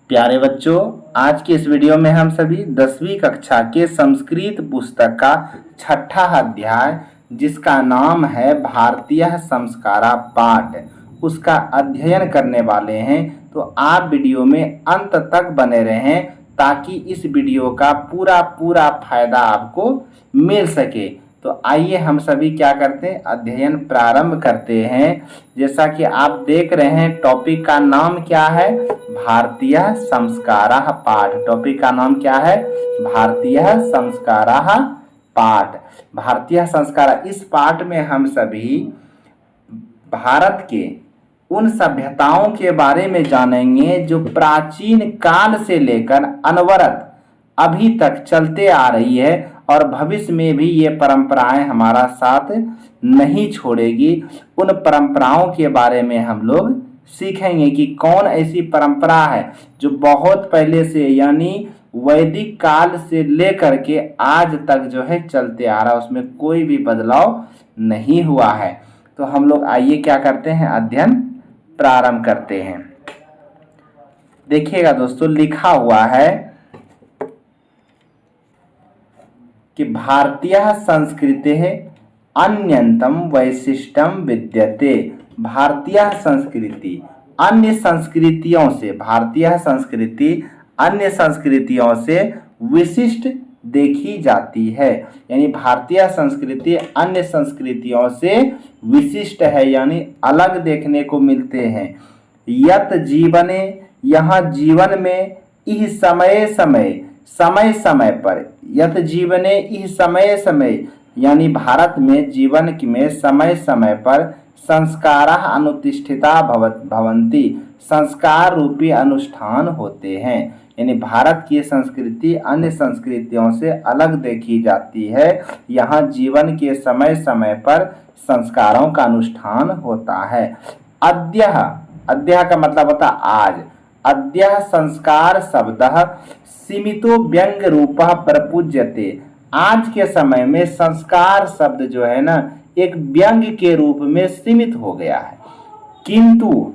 प्यारे बच्चों, आज के इस वीडियो में हम सभी 10वीं कक्षा के संस्कृत पुस्तक का छठा अध्याय, जिसका नाम है भारतीय संस्कारा पाठ, उसका अध्ययन करने वाले हैं। तो आप वीडियो में अंत तक बने रहें ताकि इस वीडियो का पूरा फायदा आपको मिल सके। तो आइए हम सभी क्या करते हैं, अध्ययन प्रारंभ करते हैं। जैसा कि आप देख रहे हैं, टॉपिक का नाम क्या है, भारतीय संस्कारा पाठ। टॉपिक का नाम क्या है, भारतीय संस्कारा पाठ। भारतीय संस्कारा, इस पाठ में हम सभी भारत के उन सभ्यताओं के बारे में जानेंगे जो प्राचीन काल से लेकर अनवरत अभी तक चलते आ रही है और भविष्य में भी ये परंपराएं हमारा साथ नहीं छोड़ेगी। उन परंपराओं के बारे में हम लोग सीखेंगे कि कौन ऐसी परंपरा है जो बहुत पहले से, यानी वैदिक काल से लेकर के आज तक जो है चलते आ रहा है, उसमें कोई भी बदलाव नहीं हुआ है। तो हम लोग आइए क्या करते हैं, अध्ययन प्रारंभ करते हैं। देखिएगा दोस्तों, लिखा हुआ है कि भारतीय संस्कृति है अन्यतम वैशिष्ट्यम विद्यते। भारतीय संस्कृति अन्य संस्कृतियों से, भारतीय संस्कृति अन्य संस्कृतियों से विशिष्ट देखी जाती है। यानी भारतीय संस्कृति अन्य संस्कृतियों से विशिष्ट है, यानी अलग देखने को मिलते हैं। यत जीवने, यहाँ जीवन में, इह समय समय पर, यत जीवने इह समय यानी भारत में जीवन में समय समय पर संस्काराः अनुतिष्ठिता भवन्ति, संस्कार रूपी अनुष्ठान होते हैं। यानी भारत की संस्कृति अन्य संस्कृतियों से अलग देखी जाती है। यहाँ जीवन के समय समय पर संस्कारों का अनुष्ठान होता है। अद्य का मतलब होता आज। अद्य संस्कार शब्दः सीमितो व्यंग रूपः प्रपूज्यते। आज के समय में संस्कार शब्द जो है ना, एक व्यंग के रूप में सीमित हो गया है। किंतु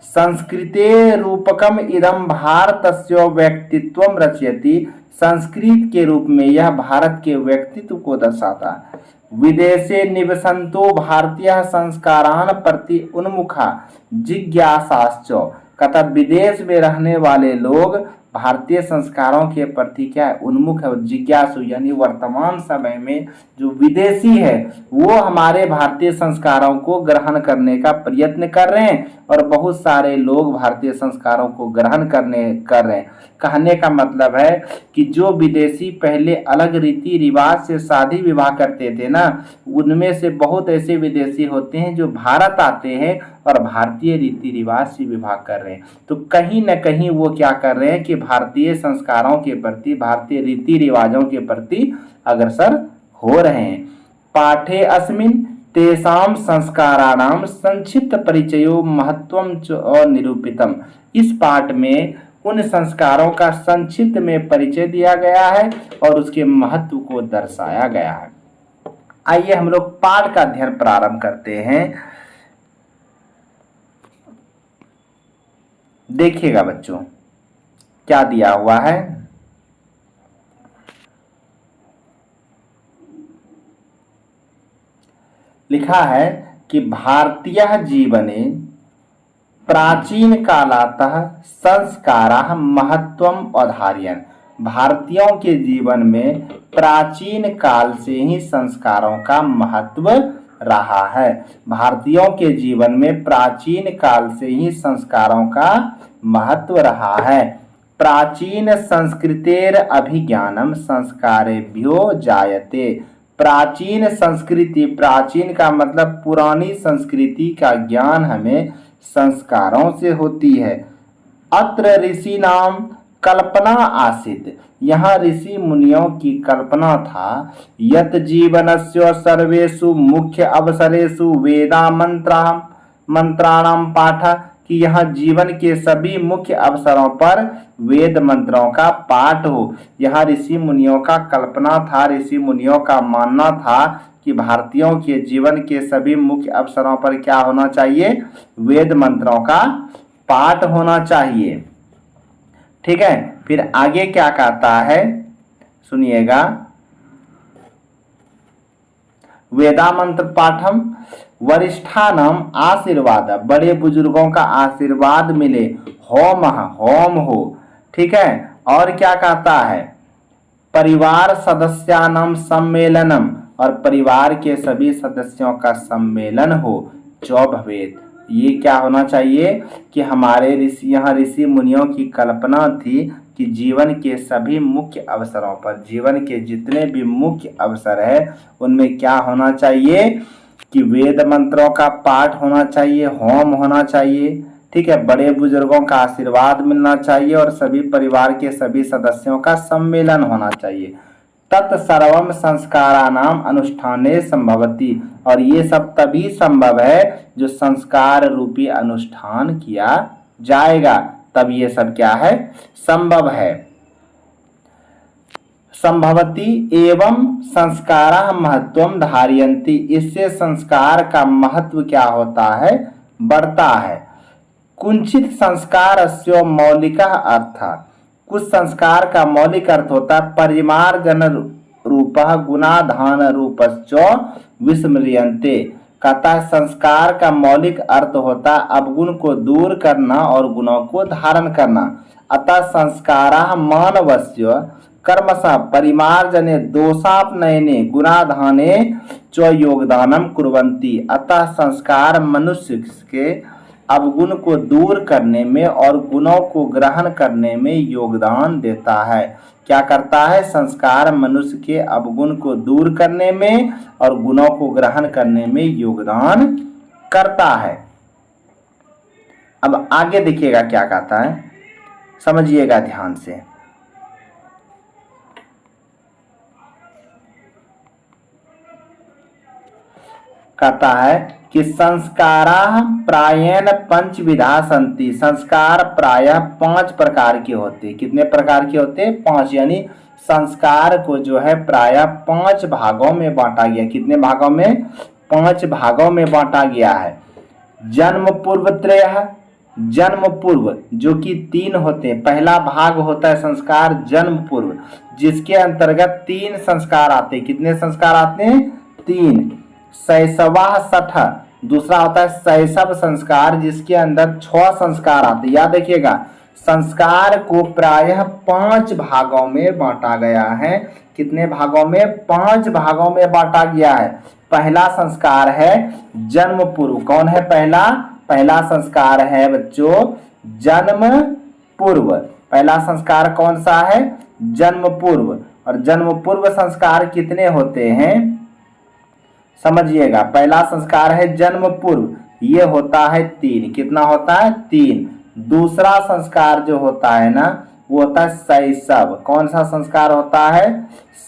संस्कृते रूपकम इदम भारतस्य व्यक्तित्वम रचयति। संस्कृत के रूप में यह भारत के व्यक्तित्व को दर्शाता है। विदेशे निवसन्तो भारतीय संस्कारान प्रति उन्मुखा जिज्ञासाश्च। कथा विदेश में रहने वाले लोग भारतीय संस्कारों के प्रति क्या है, उन्मुख है, जिज्ञासु। यानी वर्तमान समय में जो विदेशी है वो हमारे भारतीय संस्कारों को ग्रहण करने का प्रयत्न कर रहे हैं और बहुत सारे लोग भारतीय संस्कारों को ग्रहण कर रहे हैं। कहने का मतलब है कि जो विदेशी पहले अलग रीति रिवाज से शादी विवाह करते थे ना, उनमें से बहुत ऐसे विदेशी होते हैं जो भारत आते हैं और भारतीय रीति रिवाज से विवाह कर रहे हैं। तो कहीं न कहीं वो क्या कर रहे हैं कि भारतीय संस्कारों के प्रति, भारतीय रीति रिवाजों के प्रति अग्रसर हो रहे हैं। पाठे अस्मिन् तेषां संस्काराणां संक्षिप्त परिचयो महत्वं च निरूपितम। इस पाठ में उन संस्कारों का संक्षिप्त में परिचय दिया गया है और उसके महत्व को दर्शाया गया है। आइए हम लोग पाठ का अध्ययन प्रारंभ करते हैं। देखिएगा बच्चों क्या दिया हुआ है। लिखा है कि भारतीय जीवने प्राचीन कालातः संस्काराः महत्वम अवधारयन्। भारतीयों के जीवन में प्राचीन काल से ही संस्कारों का महत्व रहा है। भारतीयों के जीवन में प्राचीन काल से ही संस्कारों का महत्व रहा है। प्राचीन संस्कृतेर अभिज्ञानम संस्कारेभ्यो जायते। प्राचीन संस्कृति, प्राचीन का मतलब पुरानी संस्कृति का ज्ञान हमें संस्कारों से होती है। अत्र ऋषि नाम कल्पना आसीत। यहाँ ऋषि मुनियों की कल्पना था। यत जीवनस्य सर्वेषु मुख्य अवसरेषु वेदा मंत्राणाम पाठ, कि यहाँ जीवन के सभी मुख्य अवसरों पर वेद मंत्रों का पाठ हो। यहाँ ऋषि मुनियों का कल्पना था, ऋषि मुनियों का मानना था कि भारतीयों के जीवन के सभी मुख्य अवसरों पर क्या होना चाहिए, वेद मंत्रों का पाठ होना चाहिए। ठीक है। फिर आगे क्या कहता है सुनिएगा, वेदा मंत्र पाठम वरिष्ठानाम आशीर्वाद, बड़े बुजुर्गों का आशीर्वाद मिले, होम होम हो, ठीक है। और क्या कहता है, परिवार सदस्यानाम सम्मेलनम, और परिवार के सभी सदस्यों का सम्मेलन हो, चौ भवेत, ये क्या होना चाहिए कि हमारे ऋषि, यहाँ ऋषि मुनियों की कल्पना थी कि जीवन के सभी मुख्य अवसरों पर, जीवन के जितने भी मुख्य अवसर है उनमें क्या होना चाहिए कि वेद मंत्रों का पाठ होना चाहिए, होम होना चाहिए, ठीक है, बड़े बुजुर्गों का आशीर्वाद मिलना चाहिए और सभी परिवार के सभी सदस्यों का सम्मेलन होना चाहिए। तत्सर्वम संस्काराणाम अनुष्ठाने संभवति, और ये सब तभी संभव है जो संस्कार रूपी अनुष्ठान किया जाएगा, तब ये सब क्या है, संभव है। संभवति एवं संस्कारा महत्वम धारयन्ति, इससे संस्कार का महत्व क्या होता है, बढ़ता है। कुंचित संस्कारस्य मौलिक अर्थ, कुछ संस्कार का मौलिक अर्थ होता है परिमार्जन रूपः गुणाधान रूपश्च विस्मृयन्ते, कहता है संस्कार का मौलिक अर्थ होता है अवगुण को दूर करना और गुणों को धारण करना। अतः संस्काराः मानवस्य कर्मसः परिमार्जने दोषापनयने गुणाधाने च योगदानम कुर्वन्ति, अतः संस्कार मनुष्य के अवगुण को दूर करने में और गुणों को ग्रहण करने में योगदान देता है। क्या करता है, संस्कार मनुष्य के अवगुण को दूर करने में और गुणों को ग्रहण करने में योगदान करता है। अब आगे देखिएगा क्या कहता है, समझिएगा ध्यान से। कहता है कि संस्काराः प्रायेण पंचविधा सन्ति, संस्कार प्रायः 5 प्रकार के होते हैं। कितने प्रकार के होते हैं, 5, यानी संस्कार को जो है प्रायः 5 भागों में बांटा गया। कितने भागों में, 5 भागों में बांटा गया है। जन्म पूर्व त्रयः, जन्म पूर्व जो कि 3 होते हैं। पहला भाग होता है संस्कार जन्म पूर्व, जिसके अंतर्गत 3 संस्कार आते हैं। कितने संस्कार आते हैं, 3। शैशवाः सठ, दूसरा होता है शैशव संस्कार, जिसके अंदर 6 संस्कार आते हैं। याद रखिएगा, संस्कार को प्रायः 5 भागों में बांटा गया है। कितने भागों में, 5 भागों में बांटा गया है। पहला संस्कार है जन्म पूर्व। कौन है पहला, पहला संस्कार है बच्चों जन्म पूर्व। पहला संस्कार कौन सा है, जन्म पूर्व। और जन्म पूर्व संस्कार कितने होते हैं, समझिएगा। पहला संस्कार है जन्म पूर्व, ये होता है 3। कितना होता है, 3। दूसरा संस्कार जो होता है ना, वो होता है शैशव। कौन सा संस्कार होता है,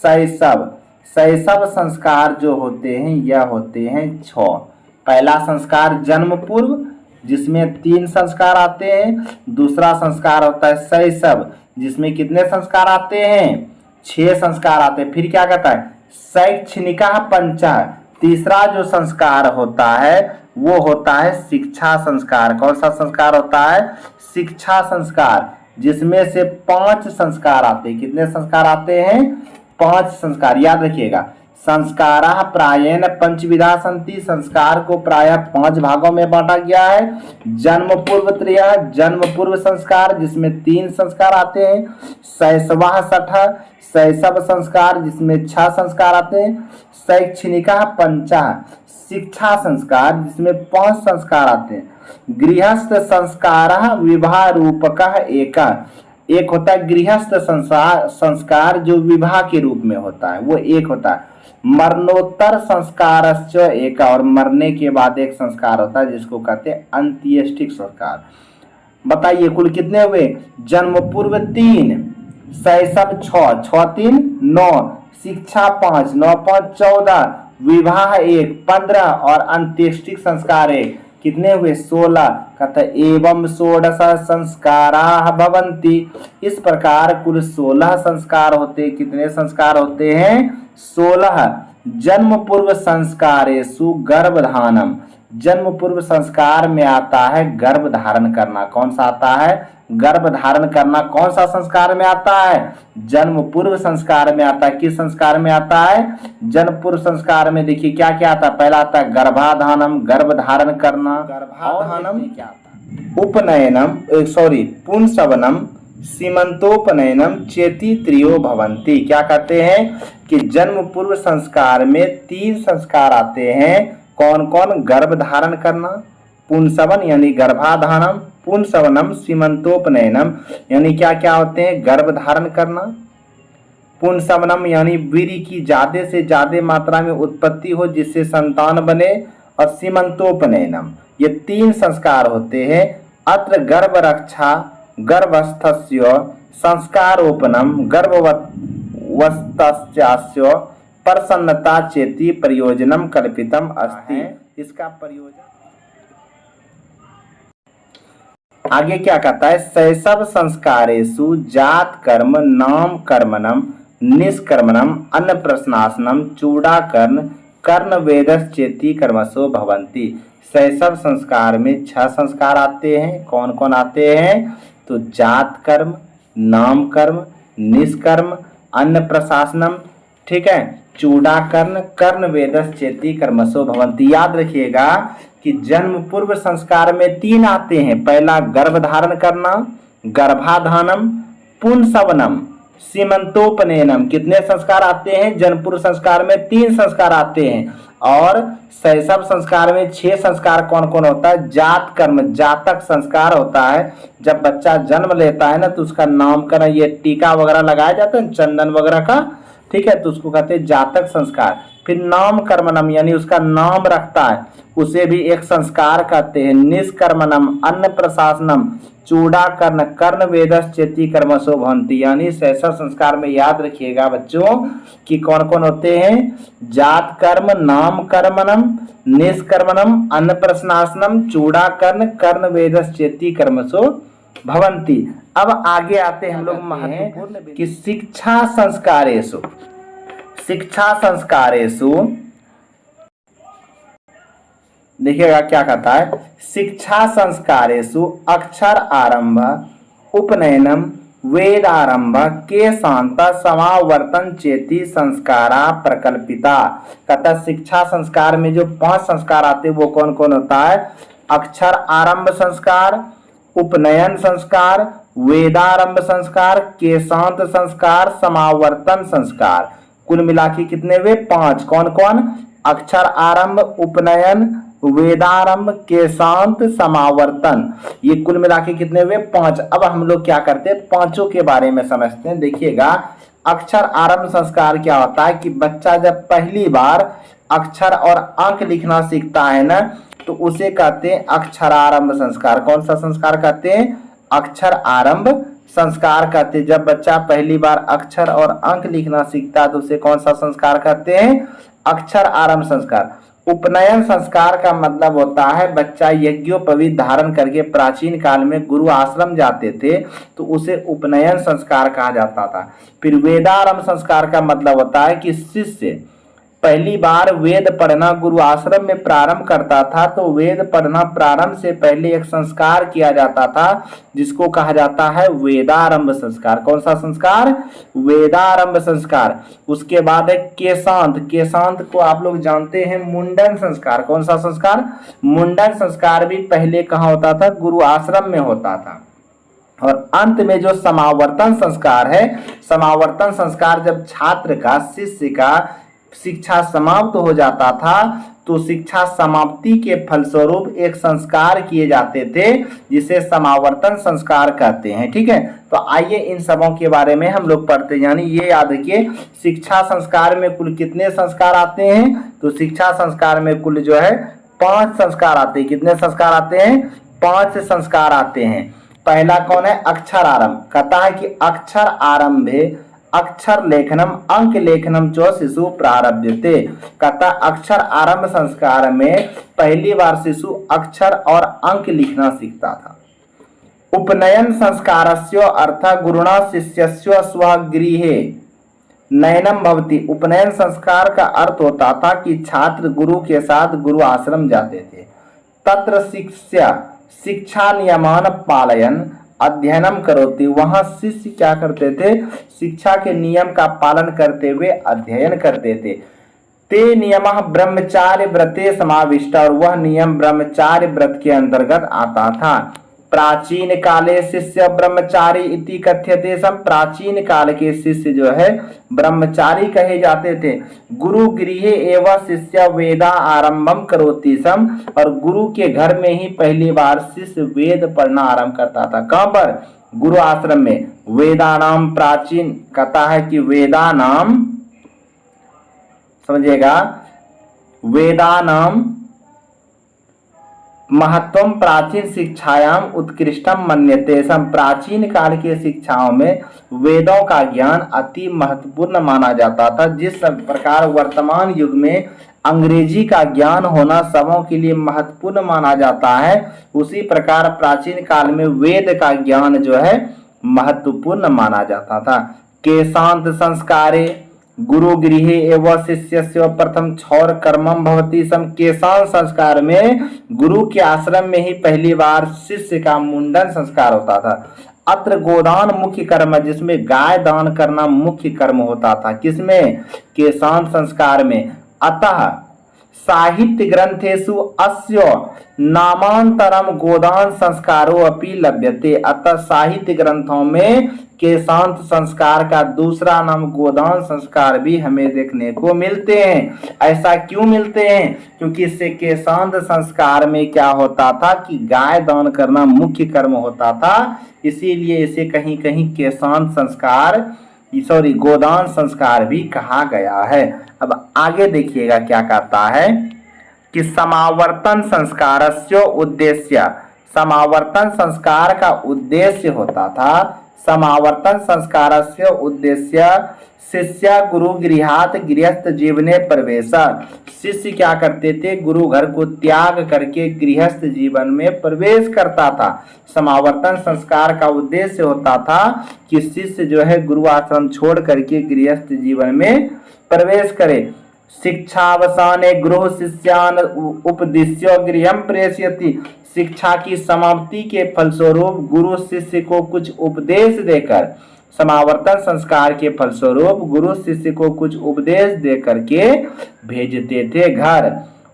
शैशव। शैशव संस्कार जो होते हैं यह होते हैं 6। पहला संस्कार जन्म पूर्व, जिसमें 3 संस्कार आते हैं। दूसरा संस्कार होता है शैशव, जिसमें कितने संस्कार आते हैं, 6 संस्कार आते हैं। फिर क्या कहता है, शैक्षणिका पंचा, तीसरा जो संस्कार होता है वो होता है शिक्षा संस्कार। कौन सा संस्कार होता है, शिक्षा संस्कार, जिसमें से 5 संस्कार आते हैं। कितने संस्कार आते हैं, 5 संस्कार। याद रखिएगा, संस्काराः प्रायेण पंचविधा सन्ति, संस्कार को प्रायः 5 भागों में बांटा गया है। जन्म पूर्व त्रयः, जन्म पूर्व संस्कार, जिसमें 3 संस्कार आते हैं। शैशवाः सठ, शैशव संस्कार, जिसमें 6 संस्कार आते हैं। शैक्षणिका पंचा, शिक्षा संस्कार, जिसमें 5 संस्कार आते हैं। गृहस्थ संस्कारः विवाह रूपकः एक होता है गृहस्थ संस्कार जो विवाह के रूप में होता है, वो एक होता है। मरणोत्तर संस्कारश्च एक, और मरने के बाद एक संस्कार होता है जिसको कहते हैं अंत्येष्टिक संस्कार। बताइए कुल कितने हुए, जन्म पूर्व 3, शैशव 6, 6 3 9, शिक्षा 5, 9 5 14, विवाह 1 15 और अंत्येष्टिक संस्कार 1। कितने हुए, 16। कहता एवं 16 संस्काराः भवन्ति, इस प्रकार कुल 16 संस्कार होते। कितने संस्कार होते हैं, 16। जन्म पूर्व संस्कारेषु गर्भधानम, जन्म पूर्व संस्कार में आता है गर्भ धारण करना। कौन सा आता है? गर्भ धारण करना। कौन सा संस्कार में आता है? जन्म पूर्व संस्कार में आता है। किस संस्कार में आता है? जन्म पूर्व संस्कार में। देखिए क्या क्या आता है। पहला आता है गर्भाधानम, गर्भ धारण करना। गर्भाधानम क्या आता है? उपनयनम, पुंसवनम, सीमंतोपनयनम, चेती त्रियो भवंती। क्या कहते हैं कि जन्म पूर्व संस्कार में 3 संस्कार आते हैं। कौन कौन? गर्भ धारण करना, पुंसवन यानी गर्भाधानम, पुंसवनम, सीमंतोपनयनम यानी क्या क्या होते हैं? गर्भ धारण करना, पुंसवनम यानी वीर्य की ज्यादा से ज्यादा मात्रा में उत्पत्ति हो जिससे संतान बने, और सीमंतोपनयनम, ये 3 संस्कार होते हैं। अत्र गर्भ रक्षा गर्भस्थस्य संस्कारोपनम गर्भवत्यास्य प्रसन्नता चेती प्रयोजनम कल्पितम अस्ति। इसका प्रयोजन आगे क्या कहता है? शैशव संस्कारेषु जात कर्म नाम कर्मणम निष्कर्मणम अन्नप्रश्नासनम चूड़ाकर्ण कर्ण वेदश्चेती कर्मसो भवंती। शैशव संस्कार में 6 संस्कार आते हैं। कौन कौन आते हैं? तो जात कर्म, नाम कर्म, निष्कर्म, अन्न प्रशासनम, ठीक है, चूड़ाकर्ण कर्ण वेदश्चेती कर्मसो भवंती। याद रखिएगा कि जन्म पूर्व संस्कार में 3 आते हैं। पहला गर्भ धारण करना, गर्भाधानम, पुंसवनम, सीमंतोपनयनम। कितने संस्कार आते हैं? जन्म पूर्व संस्कार में 3 संस्कार आते हैं। और शैशव संस्कार में 6 संस्कार कौन कौन होता है? जात कर्म, जातक संस्कार होता है। जब बच्चा जन्म लेता है ना तो उसका नामकरण, ये टीका वगैरह लगाया जाता है चंदन वगैरह का, ठीक है, तो उसको कहते हैं जातक संस्कार। फिर नाम कर्मणम यानी उसका नाम रखता है, उसे भी एक संस्कार कहते हैं। निष्कर्मणम अन्न प्रशासनम चूड़ाकर्ण कर्ण वेदश्चेती कर्मसो भवंती। यानी शैशव संस्कार में याद रखिएगा बच्चों कि कौन कौन होते हैं? जात कर्म, नाम कर्मणम, निष्कर्मणम, अन्न प्रशासनम, चूड़ाकर्ण कर्ण वेदश्चेती कर्मसो भवंती। अब आगे आते हैं हम लोग महत्वपूर्ण कि शिक्षा संस्कारेषु। शिक्षा संस्कारेषु देखिएगा क्या कहता है? शिक्षा संस्कारेषु अक्षर आरंभ उपनयनम वेदारंभ के शांत समावर्तन चेती संस्कारा प्रकल्पिता। कहता शिक्षा संस्कार में जो 5 संस्कार आते हैं वो कौन कौन होता है? अक्षर आरंभ संस्कार, उपनयन संस्कार, वेदारंभ संस्कार, केशांत संस्कार, समावर्तन संस्कार। कुल मिला के कितने हुए? 5। कौन कौन? अक्षर आरंभ, उपनयन, वेदारंभ, केशांत, समावर्तन। ये कुल मिला के कितने हुए? 5। अब हम लोग क्या करते हैं? 5 के बारे में समझते हैं। देखिएगा अक्षर आरंभ संस्कार क्या होता है कि बच्चा जब पहली बार अक्षर और अंक लिखना सीखता है ना तो उसे कहते हैं अक्षरारंभ संस्कार। कौन सा संस्कार कहते हैं? अक्षर आरंभ संस्कार कहते हैं। जब बच्चा पहली बार अक्षर और अंक लिखना सीखता है तो उसे कौन सा संस्कार कहते हैं? अक्षर आरंभ संस्कार। उपनयन संस्कार का मतलब होता है बच्चा यज्ञोपवीत धारण करके प्राचीन काल में गुरु आश्रम जाते थे तो उसे उपनयन संस्कार कहा जाता था। फिर वेदारंभ संस्कार का मतलब होता है कि शिष्य पहली बार वेद पढ़ना गुरु आश्रम में प्रारंभ करता था तो वेद पढ़ना प्रारंभ से पहले एक संस्कार किया जाता था जिसको कहा जाता है वेदारंभ संस्कार। कौन सा संस्कार? वेदारंभ संस्कार। उसके बाद है केशांत। केशांत को आप लोग जानते हैं मुंडन संस्कार। कौन सा संस्कार? मुंडन संस्कार भी पहले कहाँ होता था? गुरु आश्रम में होता था। और अंत में जो समावर्तन संस्कार है, समावर्तन संस्कार जब छात्र का, शिष्य का शिक्षा समाप्त हो जाता था तो शिक्षा समाप्ति के फलस्वरूप एक संस्कार किए जाते थे जिसे समावर्तन संस्कार कहते हैं। ठीक है, तो आइए इन सबों के बारे में हम लोग पढ़ते हैं। यानी ये याद रखिए शिक्षा संस्कार में कुल कितने संस्कार आते हैं? तो शिक्षा संस्कार में कुल जो है 5 संस्कार आते हैं। कितने संस्कार आते हैं? 5 संस्कार आते हैं। पहला कौन है? अक्षर आरंभ। कहता है कि अक्षर आरंभे अक्षर लेखनम अंक लेखनम जो शिशु प्रारब्धते। कहता अक्षर आरंभ संस्कार में पहली बार शिशु अक्षर और अंक लिखना सीखता था। उपनयन संस्कारस्य अर्थ गुरुणा शिष्यस्य स्वगृहे नयनम भवति। उपनयन संस्कार का अर्थ होता था कि छात्र गुरु के साथ गुरु आश्रम जाते थे। तत्र शिक्षा नियमान पालयन अध्ययनम करोति, वहां शिष्य क्या करते थे, शिक्षा के नियम का पालन करते हुए अध्ययन करते थे। ते नियमः ब्रह्मचार्य व्रते समाविष्ट, और वह नियम ब्रह्मचार्य व्रत के अंतर्गत आता था। प्राचीन काले शिष्य ब्रह्मचारी इति कथ्यते सम, प्राचीन काल के शिष्य जो है ब्रह्मचारी कहे जाते थे। गुरु गृहे एवं शिष्य वेदा आरंभम करोति सम, और गुरु के घर में ही पहली बार शिष्य वेद पढ़ना आरंभ करता था। कहां पर, गुरु आश्रम में। वेदानाम प्राचीन कहता है कि वेदानाम, समझिएगा, वेदानाम महत्वम प्राचीन शिक्षायाम उत्कृष्टम मन्यते सम, प्राचीन काल के शिक्षाओं में वेदों का ज्ञान अति महत्वपूर्ण माना जाता था। जिस प्रकार वर्तमान युग में अंग्रेजी का ज्ञान होना सबों के लिए महत्वपूर्ण माना जाता है, उसी प्रकार प्राचीन काल में वेद का ज्ञान जो है महत्वपूर्ण माना जाता था। केशांत संस्कारे गुरु गृहे एवं शिष्यस्य प्रथम क्षौर कर्मम भवति सम, केशांत संस्कार में गुरु के आश्रम में ही पहली बार शिष्य का मुंडन संस्कार होता था। अत्र गोदान मुख्य कर्म, जिसमें गाय दान करना मुख्य कर्म होता था। किसमें, केशांत संस्कार में। अतः साहित्य ग्रंथेषु अस्य नामांतरम गोदान संस्कारो अपि लभ्यते, अतः साहित्य ग्रंथों में केशांत संस्कार का दूसरा नाम गोदान संस्कार भी हमें देखने को मिलते हैं। ऐसा क्यों मिलते हैं, क्योंकि इससे केशांत संस्कार में क्या होता था कि गाय दान करना मुख्य कर्म होता था, इसीलिए इसे कहीं कहीं केशांत संस्कार, गोदान संस्कार भी कहा गया है। अब आगे देखिएगा क्या कहता है कि समावर्तन संस्कारस्य उद्देश्य, समावर्तन संस्कार का उद्देश्य होता था, समावर्तन संस्कारस्य उद्देश्य शिष्य गुरु गृहात गृहस्थ जीवने प्रवेश, शिष्य क्या करते थे, गुरु घर को त्याग करके गृहस्थ जीवन में प्रवेश करता था। समावर्तन संस्कार का उद्देश्य होता था कि शिष्य जो है गुरु आश्रम छोड़ करके गृहस्थ जीवन में प्रवेश करे। शिक्षावसाने गृह शिष्यान उपदिश्य गृहम प्रेषयति, शिक्षा की समाप्ति के फलस्वरूप गुरु शिष्य को कुछ उपदेश देकर, समावर्तन संस्कार के फलस्वरूप गुरु शिष्य को कुछ उपदेश देकर के भेजते थे घर।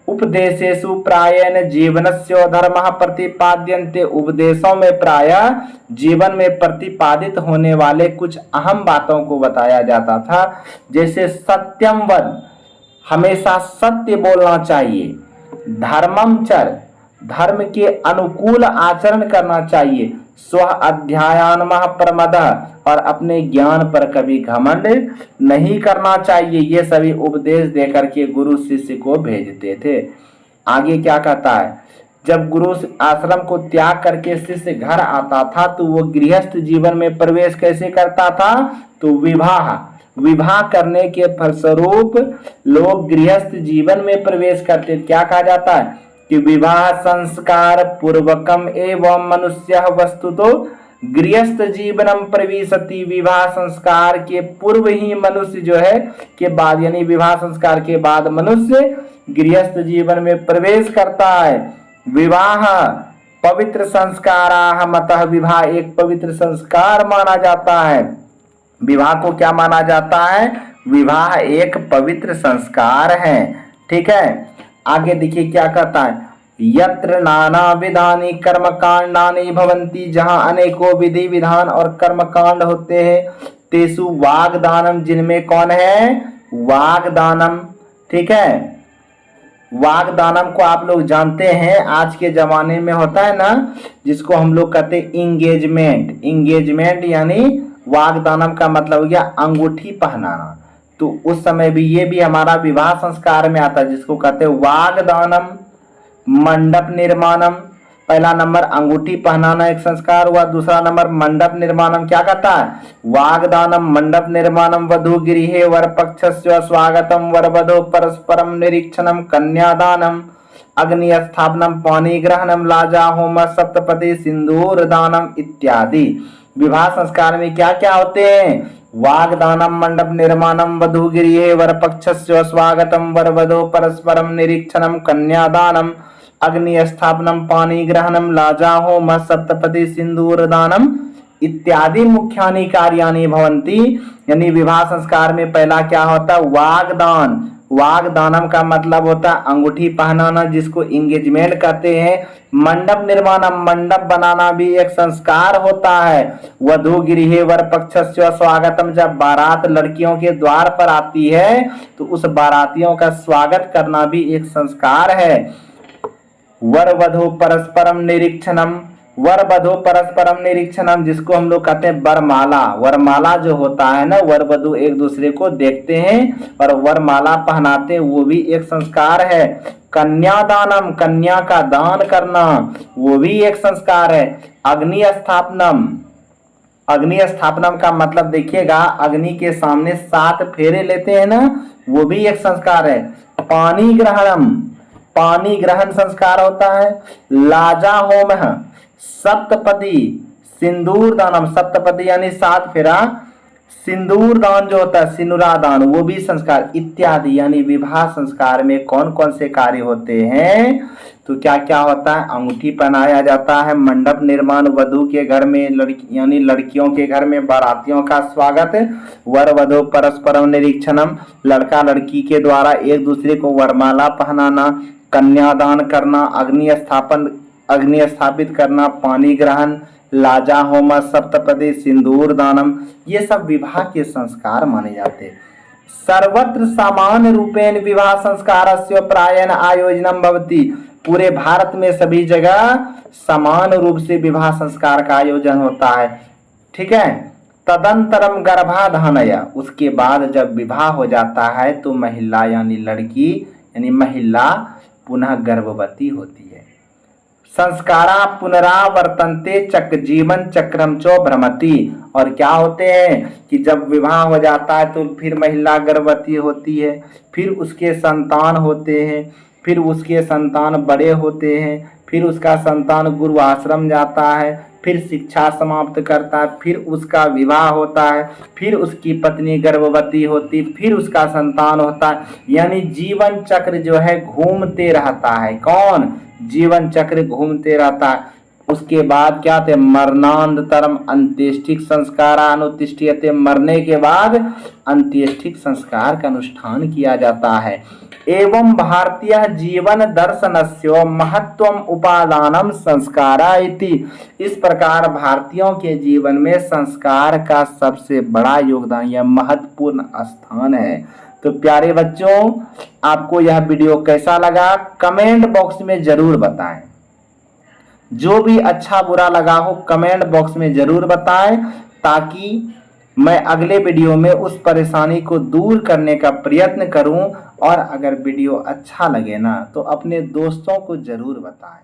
उपदेशेषु प्रायेण जीवनस्य धर्मः प्रतिपाद्यन्ते, उपदेशों में प्रायः जीवन में प्रतिपादित होने वाले कुछ अहम बातों को बताया जाता था। जैसे सत्यम वद, हमेशा सत्य बोलना चाहिए। धर्मम चर, धर्म के अनुकूल आचरण करना चाहिए। स्व अध्यायान्मः प्रमदः, और अपने ज्ञान पर कभी घमंड नहीं करना चाहिए। ये सभी उपदेश देकर के गुरु शिष्य को भेजते थे। आगे क्या कहता है, जब गुरु आश्रम को त्याग करके शिष्य घर आता था तो वो गृहस्थ जीवन में प्रवेश कैसे करता था, तो विवाह करने के फलस्वरूप लोग गृहस्थ जीवन में प्रवेश करते। क्या कहा जाता है कि विवाह संस्कार पूर्वकम एवं मनुष्य वस्तुतो गृहस्थ जीवनम प्रविशति, विवाह संस्कार के पूर्व ही मनुष्य जो है के बाद, यानी विवाह संस्कार के बाद मनुष्य गृहस्थ जीवन में प्रवेश करता है। विवाह पवित्र संस्काराः मतः, विवाह एक पवित्र संस्कार माना जाता है। विवाह को क्या माना जाता है, विवाह एक पवित्र संस्कार है। ठीक है, आगे देखिए क्या कहता है, यत्र नाना विधानि कर्मकांडानि भवन्ति, जहां अनेकों विधि विधान और कर्मकांड होते हैं। तेसु वागदानम, जिनमें कौन है, वागदानम। ठीक है, वागदानम को आप लोग जानते हैं, आज के जमाने में होता है ना, जिसको हम लोग कहते हैं इंगेजमेंट। इंगेजमेंट यानी वागदानम का मतलब हो गया अंगूठी पहनाना। तो उस समय भी ये भी हमारा विवाह संस्कार में आता है, जिसको कहते हैं वागदानम। मंडप निर्माणम, पहला नंबर अंगूठी पहनाना एक संस्कार हुआ, दूसरा नंबर मंडप निर्माणम क्या कहता है, वागदानम मंडप निर्माणम। वधु गृहे वर पक्षस्य स्वागतम, वर वधु परस्परम निरीक्षणम, कन्यादानम, अग्नि स्थापनम, पानी ग्रहणम, लाजा होम, सप्तपदी सिंदूर दानम इत्यादि। विवाह संस्कार में क्या क्या होते हैं, वागदानम मंडप निर्माणम, वधु गृहे वर पक्षस्य स्वागतम, वर वधु परस्परम निरीक्षणम, कन्यादानम, अग्नि स्थापनम, पानी ग्रहणम, लाजा होम, सप्तपदी, सिंदूर दानम इत्यादि मुख्यानि कार्यानि भवन्ति। यानी विवाह संस्कार में पहला क्या होता है? वागदान। वागदानम का मतलब होता है अंगूठी पहनाना, जिसको एंगेजमेंट कहते हैं। मंडप निर्माणम, मंडप बनाना भी एक संस्कार होता है। वधू गृहे वर पक्षस्य स्वागतम, जब बारात लड़कियों के द्वार पर आती है तो उस बारातियों का स्वागत करना भी एक संस्कार है। वर वधू परस्परम निरीक्षणम, वर वधू परस्परम निरीक्षणम, जिसको हम लोग कहते हैं वरमाला। वरमाला जो होता है ना, वर वधू एक दूसरे को देखते हैं और वरमाला पहनाते हैं, वो भी एक संस्कार है। कन्यादानम, कन्या का दान करना, वो भी एक संस्कार है। अग्नि स्थापनम, अग्नि स्थापनम का मतलब देखिएगा, अग्नि के सामने 7 फेरे लेते हैं ना, वो भी एक संस्कार है। पानी ग्रहणम, पानी ग्रहण संस्कार होता है। लाजा होम, सप्तपदी, सिंदूर दानम, सप्तपदी यानी 7 फेरा, सिंदूर दान जो होता है, सिनुरा दान, वो भी संस्कार इत्यादि। यानी विवाह संस्कार में कौन कौन से कार्य होते हैं? तो क्या क्या होता है? अंगूठी पहनाया जाता है, मंडप निर्माण, वधू के घर में लड़की यानी लड़कियों के घर में बारातियों का स्वागत, वर वधू परस्परम निरीक्षणम, लड़का लड़की के द्वारा एक दूसरे को वरमाला पहनाना, कन्यादान करना, अग्नि स्थापित करना, पानी ग्रहण, लाजा होम, सप्तपदी, सिंदूर दानम, ये सब विवाह के संस्कार माने जाते हैं। सर्वत्र सामान्य रूपेण विवाह संस्कारस्य प्रायेण आयोजनम भवति, पूरे भारत में सभी जगह समान रूप से विवाह संस्कार का आयोजन होता है। ठीक है। तदंतरम गर्भाधानया, उसके बाद जब विवाह हो जाता है तो महिला यानी लड़की यानी महिला पुनः गर्भवती होती है। संस्कारा पुनरावर्तन्ते चक्र जीवन चक्रम चो भ्रमति, और क्या होते हैं कि जब विवाह हो जाता है तो फिर महिला गर्भवती होती है, फिर उसके संतान होते हैं, फिर उसके संतान बड़े होते हैं, फिर उसका संतान गुरु आश्रम जाता है, फिर शिक्षा समाप्त करता है, फिर उसका विवाह होता है, फिर उसकी पत्नी गर्भवती होती, फिर उसका संतान होता है। यानी जीवन चक्र जो है घूमते रहता है। कौन? जीवन चक्र घूमते रहता है। उसके बाद क्या थे? मरणानंतरम अंत्येष्टिक संस्कार अनुतिष्ठियते, मरने के बाद अंत्येष्टिक संस्कार का अनुष्ठान किया जाता है। एवं भारतीय जीवन दर्शनस्य महत्वम उपादानम संस्कारा इति, इस प्रकार भारतीयों के जीवन में संस्कार का सबसे बड़ा योगदान या महत्वपूर्ण स्थान है। तो प्यारे बच्चों, आपको यह वीडियो कैसा लगा कमेंट बॉक्स में जरूर बताएं। जो भी अच्छा बुरा लगा हो कमेंट बॉक्स में जरूर बताएं, ताकि मैं अगले वीडियो में उस परेशानी को दूर करने का प्रयत्न करूं। और अगर वीडियो अच्छा लगे ना तो अपने दोस्तों को जरूर बताएं।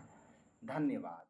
धन्यवाद।